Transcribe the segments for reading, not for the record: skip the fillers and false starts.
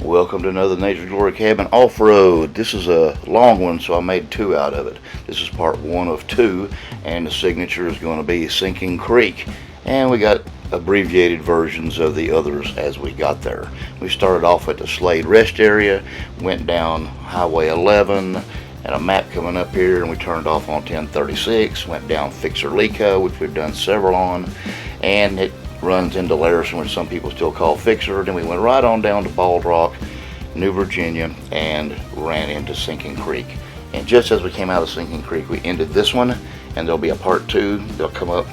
Welcome to another Nature's Glory Cabin off-road. This is a long one, so I made two out of it. This is part one of two, and the signature is going to be Sinking Creek. And we got abbreviated versions of the others as we got there. We started off at the Slade Rest Area, went down Highway 11, and a map coming up here, and we turned off on 1036, went down Fixer Lico, which we've done several on, and it runs into Larison, which some people still call Fixer. Then we went right on down to Bald Rock, New Virginia, and ran into Sinking Creek. And just as we came out of Sinking Creek, we ended this one, and there'll be a part two. They'll come up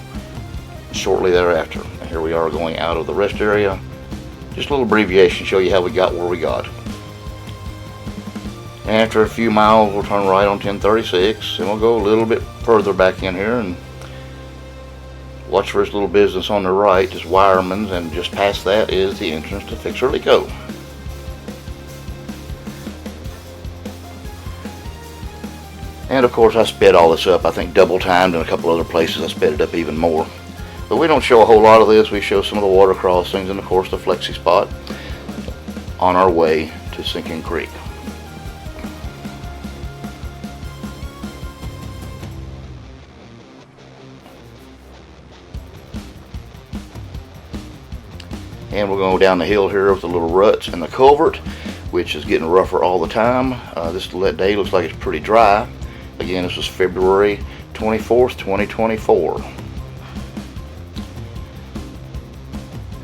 shortly thereafter. And here we are going out of the rest area. Just a little abbreviation, show you how we got where we got. And after a few miles, we'll turn right on 1036, and we'll go a little bit further back in here and watch for this little business on the right, just Wireman's, and just past that is the entrance to Fixer Lico. And of course I sped all this up. I think double timed, in a couple other places I sped it up even more. But we don't show a whole lot of this. We show some of the water crossings and of course the flexi spot on our way to Sinking Creek. And we're going to go down the hill here with the little ruts and the culvert, which is getting rougher all the time. This day looks like it's pretty dry. Again, this was February 24th, 2024.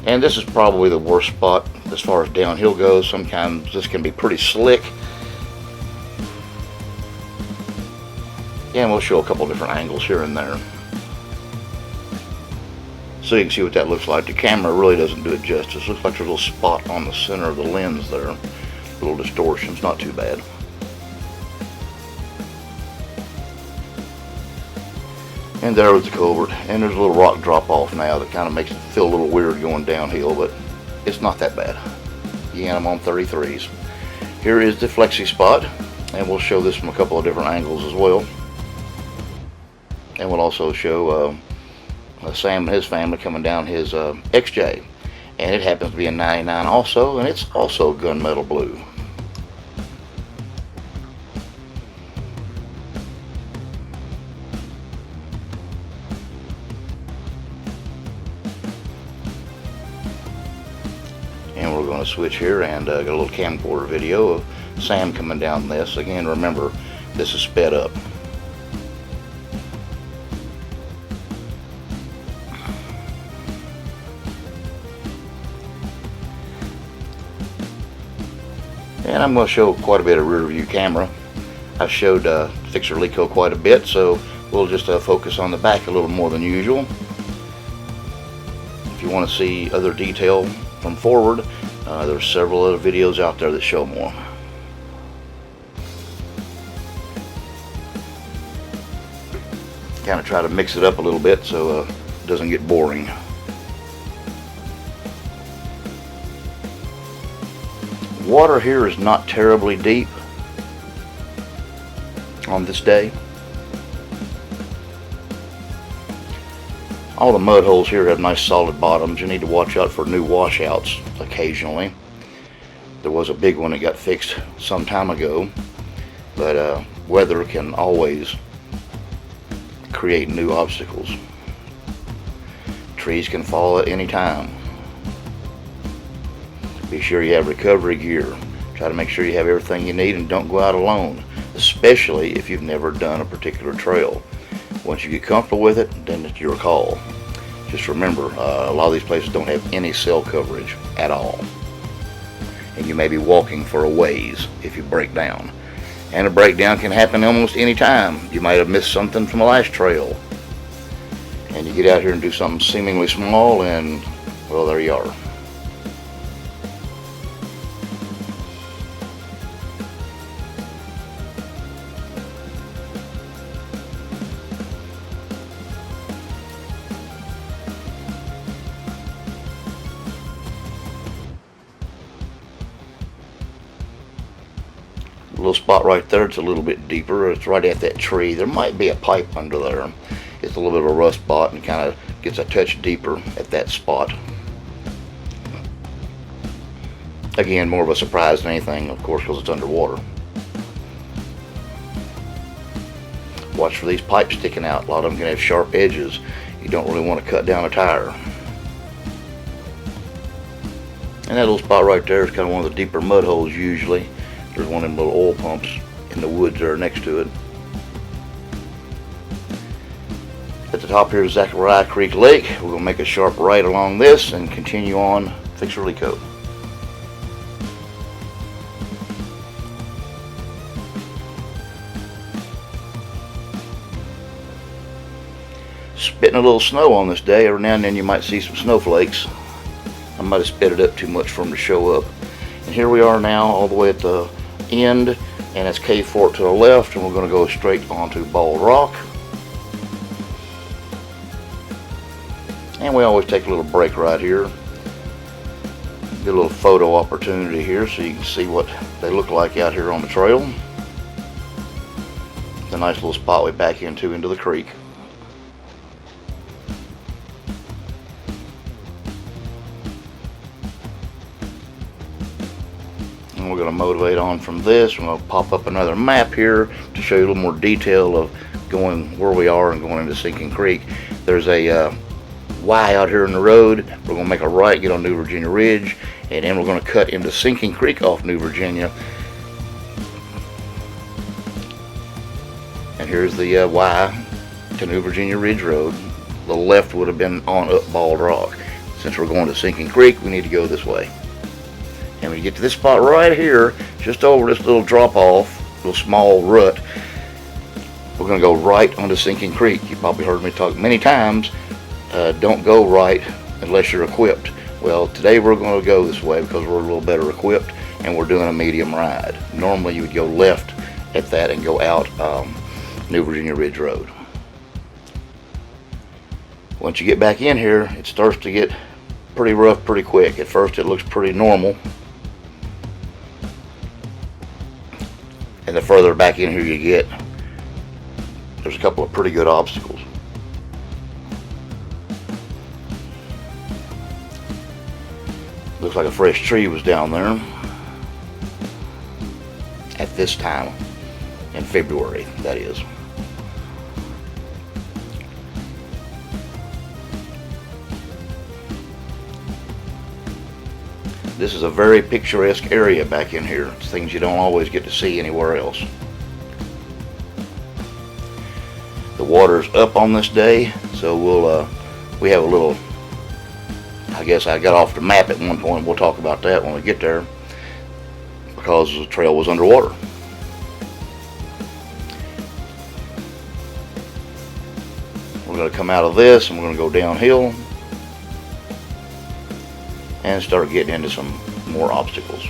And this is probably the worst spot as far as downhill goes. Sometimes this can be pretty slick. And we'll show a couple different angles here and there, so you can see what that looks like. The camera really doesn't do it justice. Looks like there's a little spot on the center of the lens there. A little distortion. It's not too bad. And there was the culvert. And there's a little rock drop off now that kind of makes it feel a little weird going downhill, but it's not that bad. Again, I'm on 33s. Here is the flexi spot, and we'll show this from a couple of different angles as well. And we'll also show Sam and his family coming down his XJ, and it happens to be a 99 also, and it's also gunmetal blue. And we're going to switch here and get a little camcorder video of Sam coming down this. Again, remember, this is sped up. And I'm going to show quite a bit of rear view camera. I've showed Fixer Lico quite a bit, so we'll just focus on the back a little more than usual. If you want to see other detail from forward, there's several other videos out there that show more. Kind of try to mix it up a little bit so it doesn't get boring. Water here is not terribly deep on this day. All the mud holes here have nice solid bottoms. You need to watch out for new washouts occasionally. There was a big one that got fixed some time ago, but weather can always create new obstacles. Trees can fall at any time. Be sure you have recovery gear. Try to make sure you have everything you need and don't go out alone, especially if you've never done a particular trail. Once you get comfortable with it, then it's your call. Just remember, a lot of these places don't have any cell coverage at all. And you may be walking for a ways if you break down. And a breakdown can happen almost any time. You might have missed something from the last trail. And you get out here and do something seemingly small and, well, there you are. Little spot right there, it's a little bit deeper. It's right at that tree. There might be a pipe under there. It's a little bit of a rust spot and kind of gets a touch deeper at that spot. Again, more of a surprise than anything, of course, because it's underwater. Watch for these pipes sticking out. A lot of them can have sharp edges. You don't really want to cut down a tire. And that little spot right there is kind of one of the deeper mud holes usually. There's one of them little oil pumps in the woods there next to it. At the top here is Zachariah Creek Lake. We're going to make a sharp right along this and continue on Fixer-Lico. Spitting a little snow on this day. Every now and then you might see some snowflakes. I might have sped it up too much for them to show up. And here we are now all the way at the end, and it's Cave Fork to the left, and we're going to go straight onto Bald Rock. And we always take a little break right here. Get a little photo opportunity here so you can see what they look like out here on the trail. It's a nice little spot we back into the creek. And we're going to motivate on from this. We're going to pop up another map here to show you a little more detail of going where we are and going into Sinking Creek. There's a Y out here in the road. We're going to make a right, get on New Virginia Ridge, and then we're going to cut into Sinking Creek off New Virginia. And here's the Y to New Virginia Ridge Road. The left would have been on up Bald Rock. Since we're going to Sinking Creek, we need to go this way. And when you get to this spot right here, just over this little drop off, little small rut, we're going to go right onto Sinking Creek. You probably heard me talk many times, don't go right unless you're equipped. Well, today we're going to go this way because we're a little better equipped and we're doing a medium ride. Normally you would go left at that and go out New Virginia Ridge Road. Once you get back in here, it starts to get pretty rough pretty quick. At first it looks pretty normal. And the further back in here you get, there's a couple of pretty good obstacles. Looks like a fresh tree was down there at this time in February, that is. This is a very picturesque area back in here. It's things you don't always get to see anywhere else. The water's up on this day, so we have a little, I guess I got off the map at one point. We'll talk about that when we get there because the trail was underwater. We're going to come out of this and we're going to go downhill and start getting into some more obstacles.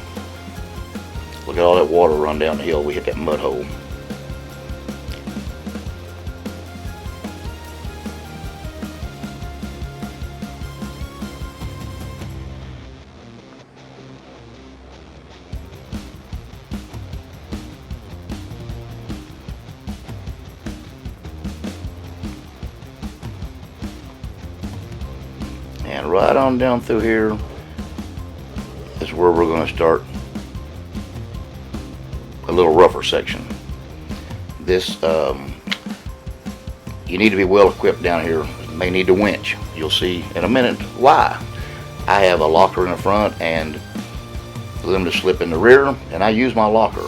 Look at all that water run down the hill. We hit that mud hole. And right on down through here is where we're going to start a little rougher section. This, you need to be well equipped down here. You may need a winch. You'll see in a minute why. I have a locker in the front and for them to slip in the rear, and I use my locker.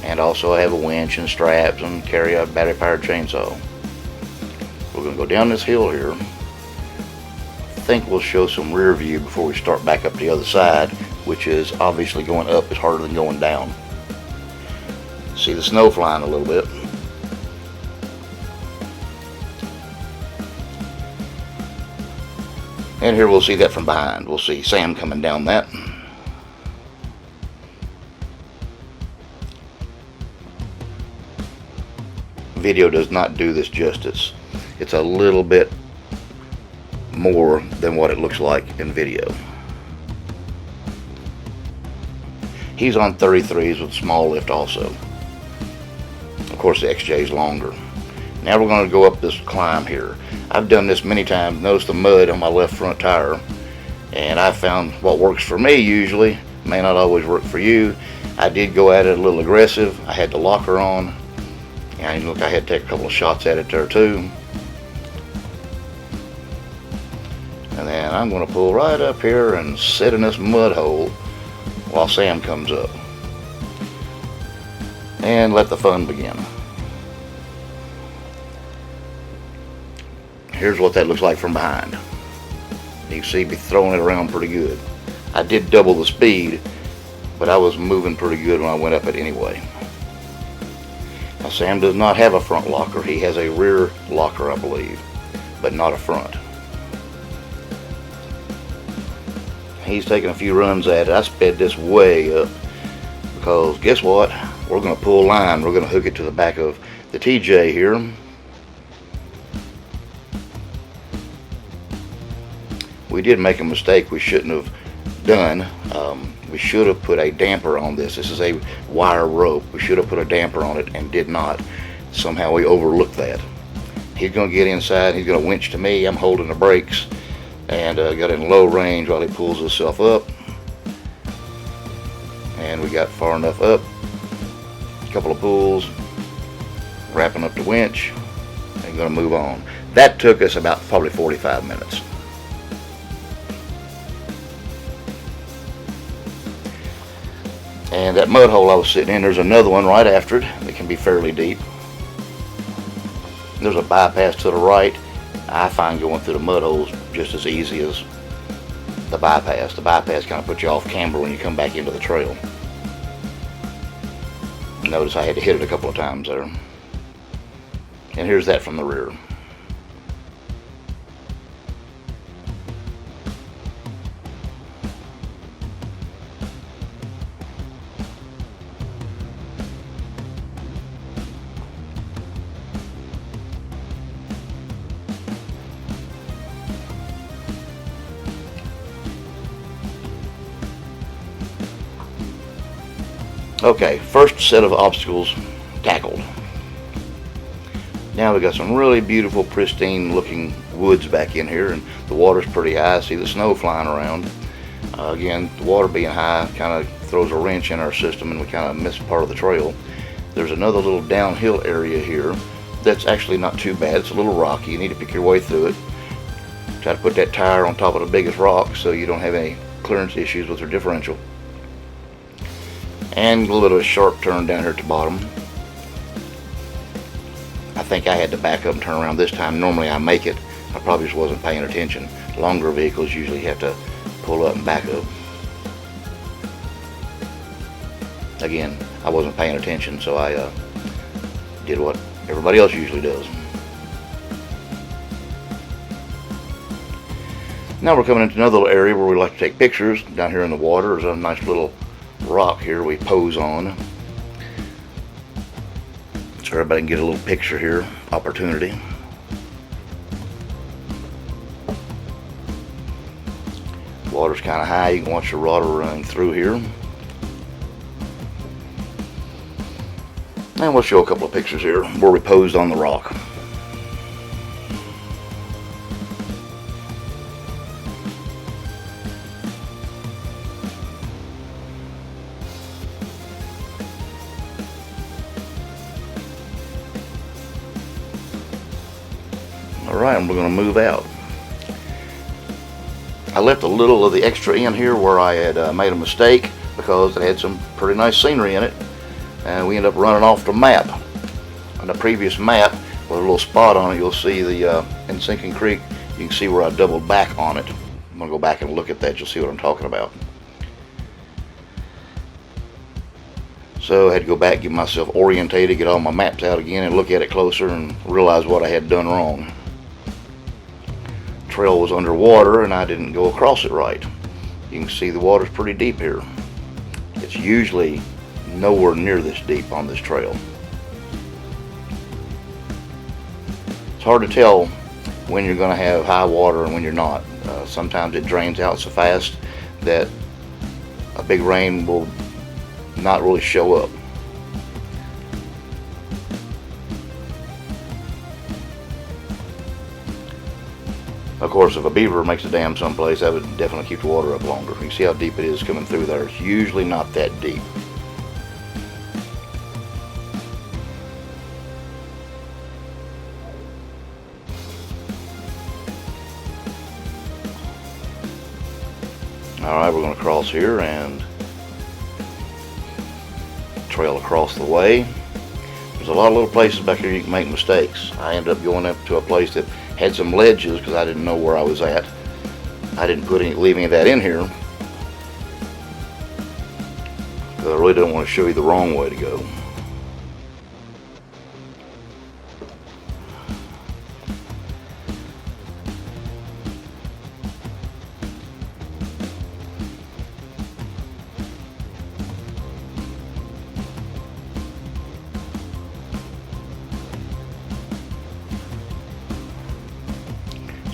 And also I have a winch and straps and carry a battery powered chainsaw. We're going to go down this hill here. I think we'll show some rear view before we start back up the other side, which is obviously going up is harder than going down. See the snow flying a little bit. And here we'll see that from behind. We'll see Sam coming down that. Video does not do this justice. It's a little bit more than what it looks like in video. He's on 33s with small lift also. Of course the XJ is longer. Now we're going to go up this climb here. I've done this many times. Notice the mud on my left front tire, And I found what works for me usually may not always work for you. I did go at it a little aggressive. I had the locker on, and look, I had to take a couple of shots at it there too. And then I'm going to pull right up here and sit in this mud hole while Sam comes up, and let the fun begin. Here's what that looks like from behind. You can see me throwing it around pretty good. I did double the speed, but I was moving pretty good when I went up it anyway. Now Sam does not have a front locker. He has a rear locker, I believe, but not a front. He's taking a few runs at it. I sped this way up because guess what? We're going to pull line. We're going to hook it to the back of the TJ here. We did make a mistake we shouldn't have done. We should have put a damper on this. This is a wire rope. We should have put a damper on it and did not. Somehow we overlooked that. He's going to get inside. He's going to winch to me. I'm holding the brakes and got in low range while he pulls himself up. And we got far enough up. A couple of pulls. Wrapping up the winch. And going to move on. That took us about probably 45 minutes. And that mud hole I was sitting in, there's another one right after it that can be fairly deep. There's a bypass to the right. I find going through the mud holes just as easy as the bypass. The bypass kind of puts you off camber when you come back into the trail. Notice I had to hit it a couple of times there. And here's that from the rear. Okay, first set of obstacles tackled. Now we got some really beautiful, pristine looking woods back in here, and the water's pretty high. See the snow flying around. Again, the water being high kind of throws a wrench in our system, and we kind of miss part of the trail. There's another little downhill area here that's actually not too bad. It's a little rocky. You need to pick your way through it. Try to put that tire on top of the biggest rock so you don't have any clearance issues with your differential. And a little bit of a sharp turn down here at the bottom. I think I had to back up and turn around this time. Normally I make it. I probably just wasn't paying attention. Longer vehicles usually have to pull up and back up. Again, I wasn't paying attention, so I did what everybody else usually does. Now we're coming into another little area where we like to take pictures. Down here in the water, there's a nice little rock here we pose on, so everybody can get a little picture here, opportunity. Water's kind of high. You can watch the water running through here, and we'll show a couple of pictures here where we posed on the rock. Alright, and we're going to move out. I left a little of the extra in here where I had made a mistake because it had some pretty nice scenery in it, and we ended up running off the map. On the previous map with a little spot on it, you'll see the in Sinking Creek, you can see where I doubled back on it. I'm going to go back and look at that. You'll see what I'm talking about. So I had to go back, get myself orientated, get all my maps out again and look at it closer and realize what I had done wrong. Trail was underwater and I didn't go across it right. You can see the water's pretty deep here. It's usually nowhere near this deep on this trail. It's hard to tell when you're going to have high water and when you're not. Sometimes it drains out so fast that a big rain will not really show up. Of course, if a beaver makes a dam someplace, that would definitely keep the water up longer. You can see how deep it is coming through there. It's usually not that deep. Alright, we're going to cross here and trail across the way. There's a lot of little places back here you can make mistakes. I ended up going up to a place that had some ledges because I didn't know where I was at. I didn't leave any of that in here because I really don't want to show you the wrong way to go.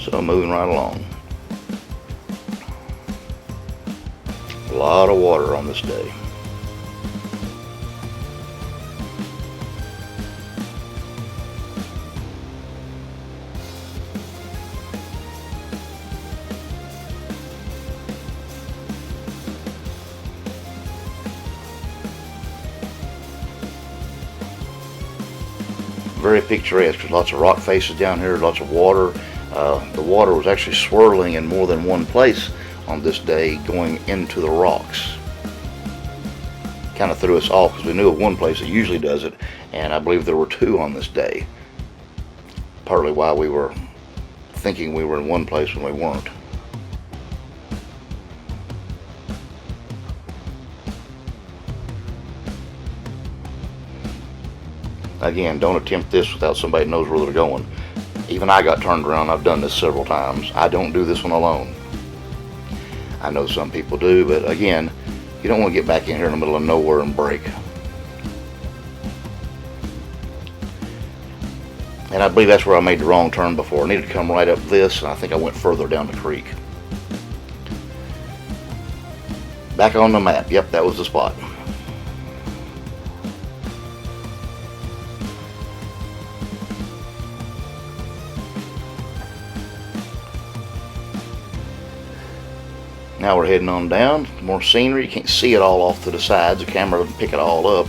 So moving right along. A lot of water on this day. Very picturesque. There's lots of rock faces down here, lots of water. The water was actually swirling in more than one place on this day going into the rocks. Kind of threw us off because we knew of one place that usually does it, and I believe there were two on this day. Partly why we were thinking we were in one place when we weren't. Again, don't attempt this without somebody who knows where they're going. Even I got turned around. I've done this several times. I don't do this one alone. I know some people do, but again, you don't want to get back in here in the middle of nowhere and break. And I believe that's where I made the wrong turn before. I needed to come right up this, and I think I went further down the creek. Back on the map. Yep, that was the spot. Now we're heading on down. More scenery. You can't see it all off to the sides. The camera doesn't pick it all up.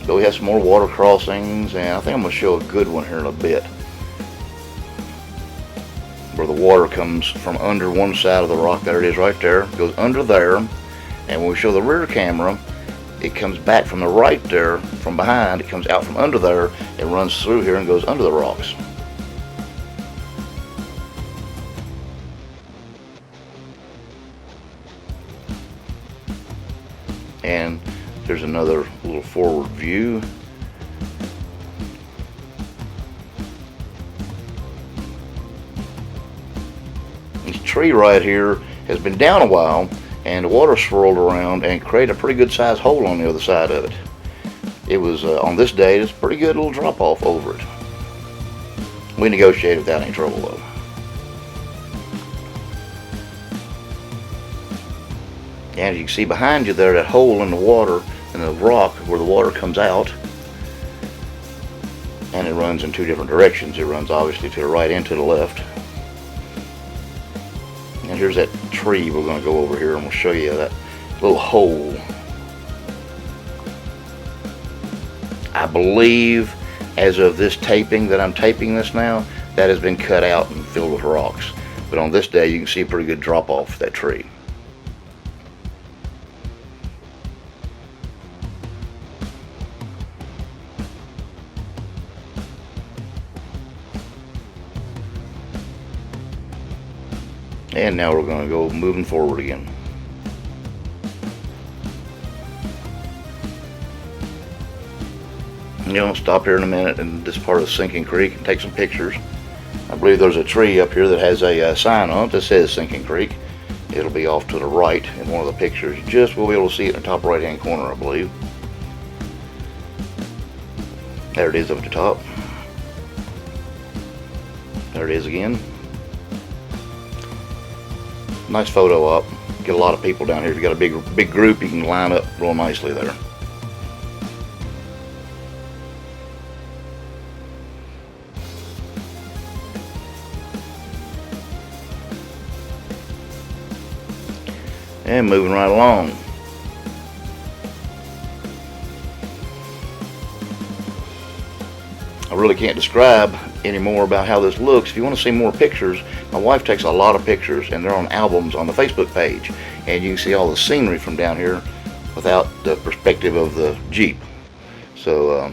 But we have some more water crossings, and I think I'm going to show a good one here in a bit. Where the water comes from under one side of the rock. There it is right there. It goes under there. And when we show the rear camera, it comes back from the right there, from behind. It comes out from under there and runs through here and goes under the rocks. And there's another little forward view. This tree right here has been down a while, and the water swirled around and created a pretty good sized hole on the other side of it. It was on this day, it's a pretty good little drop off over it. We negotiated without any trouble though. And you can see behind you there, that hole in the water, in the rock where the water comes out. And it runs in two different directions. It runs obviously to the right and to the left. And here's that tree. We're going to go over here and we'll show you that little hole. I believe, as of this taping that I'm taping this now, that has been cut out and filled with rocks. But on this day, you can see a pretty good drop off that tree. And now we're going to go moving forward again. You know, stop here in a minute in this part of Sinking Creek and take some pictures. I believe there's a tree up here that has a sign on it that says Sinking Creek. It'll be off to the right in one of the pictures. You just will be able to see it in the top right hand corner, I believe. There it is up at the top. There it is again. Nice photo op. Get a lot of people down here. If you got a big group, you can line up real nicely there. And moving right along. I really can't describe any more about how this looks. If you want to see more pictures, my wife takes a lot of pictures, and they're on albums on the Facebook page, and you can see all the scenery from down here without the perspective of the Jeep. So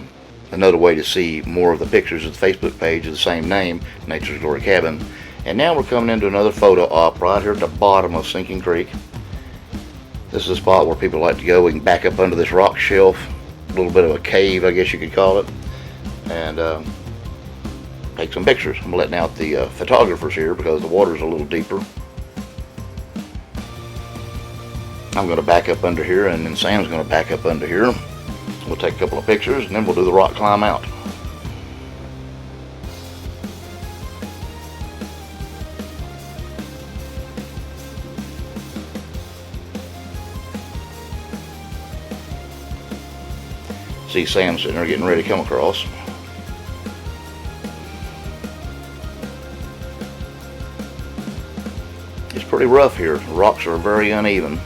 another way to see more of the pictures is the Facebook page of the same name, Nature's Glory Cabin. And now we're coming into another photo op right here at the bottom of Sinking Creek. This is a spot where people like to go. We can back up under this rock shelf, a little bit of a cave, I guess you could call it, and take some pictures. I'm letting out the photographers here because the water's a little deeper. I'm going to back up under here, and then Sam's going to back up under here. We'll take a couple of pictures, and then we'll do the rock climb out. See Sam sitting there getting ready to come across. It's pretty rough here. The rocks are very uneven.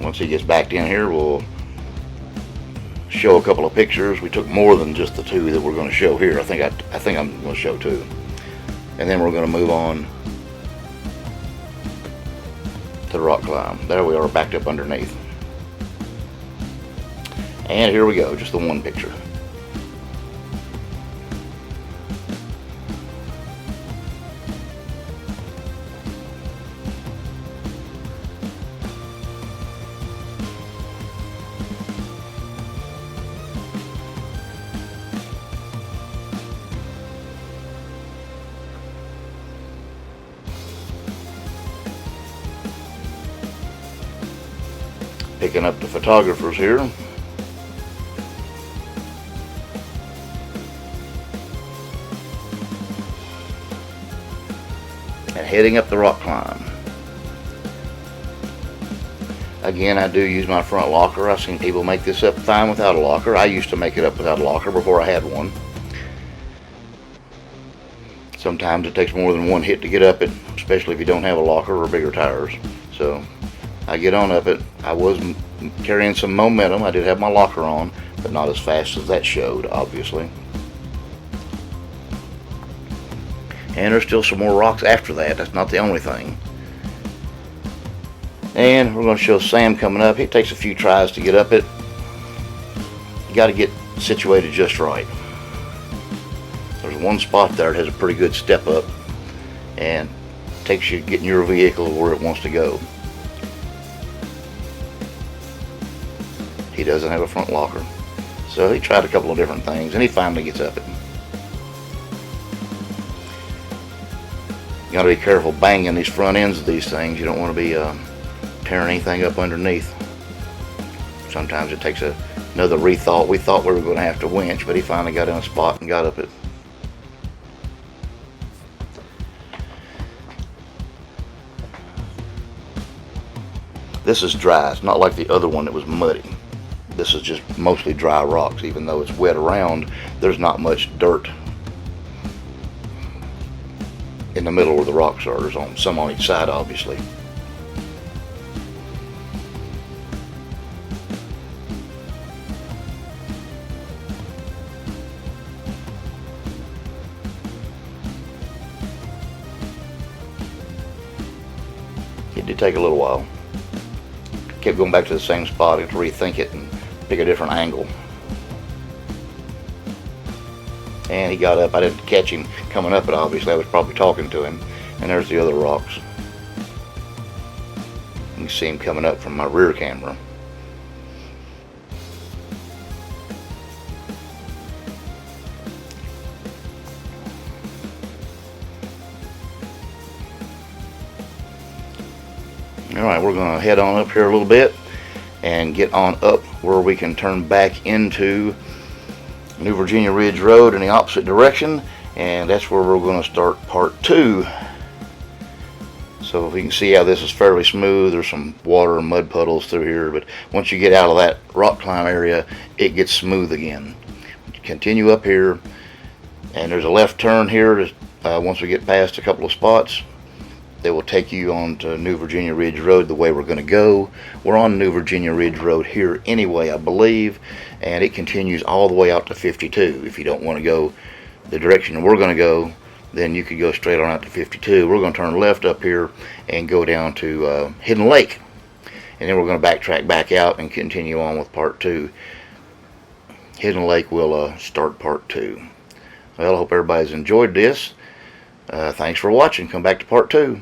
Once he gets back in here, we'll show a couple of pictures. We took more than just the two that we're going to show here. I think I'm going to show two, and then we're going to move on to the rock climb. There we are, backed up underneath, and here we go. Just the one picture. Picking up the photographers here. And heading up the rock climb. Again, I do use my front locker. I've seen people make this up fine without a locker. I used to make it up without a locker before I had one. Sometimes it takes more than one hit to get up it, especially if you don't have a locker or bigger tires. So I get on up it. I was carrying some momentum. I did have my locker on, but not as fast as that showed, obviously. And there's still some more rocks after that. That's not the only thing. And we're going to show Sam coming up. It takes a few tries to get up it. You got to get situated just right. There's one spot there that has a pretty good step up, and takes you getting your vehicle where it wants to go. He doesn't have a front locker, so he tried a couple of different things, and he finally gets up it. You got to be careful banging these front ends of these things. You don't want to be tearing anything up underneath. Sometimes it takes another rethought. We thought we were going to have to winch, but he finally got in a spot and got up it. This is dry. It's not like the other one that was muddy. This is just mostly dry rocks. Even though it's wet around, there's not much dirt in the middle where the rocks are. There's some on each side, obviously. It did take a little while. Kept going back to the same spot to rethink it and pick a different angle. And he got up. I didn't catch him coming up, but obviously I was probably talking to him. And there's the other rocks. You can see him coming up from my rear camera. Alright, we're going to head on up here a little bit and get on up where we can turn back into New Virginia Ridge Road in the opposite direction, and that's where we're going to start part 2 So if you can see how this is fairly smooth, there's some water and mud puddles through here, but once you get out of that rock climb area, it gets smooth again. Continue up here, and there's a left turn here. Once we get past a couple of spots, they will take you on to New Virginia Ridge Road the way we're going to go. We're on New Virginia Ridge Road here anyway, I believe, and it continues all the way out to 52. If you don't want to go the direction we're going to go, then you could go straight on out to 52. We're going to turn left up here and go down to Hidden Lake, and then we're going to backtrack back out and continue on with part 2. Hidden Lake will start part 2. Well, I hope everybody's enjoyed this. Thanks for watching. Come back to part 2.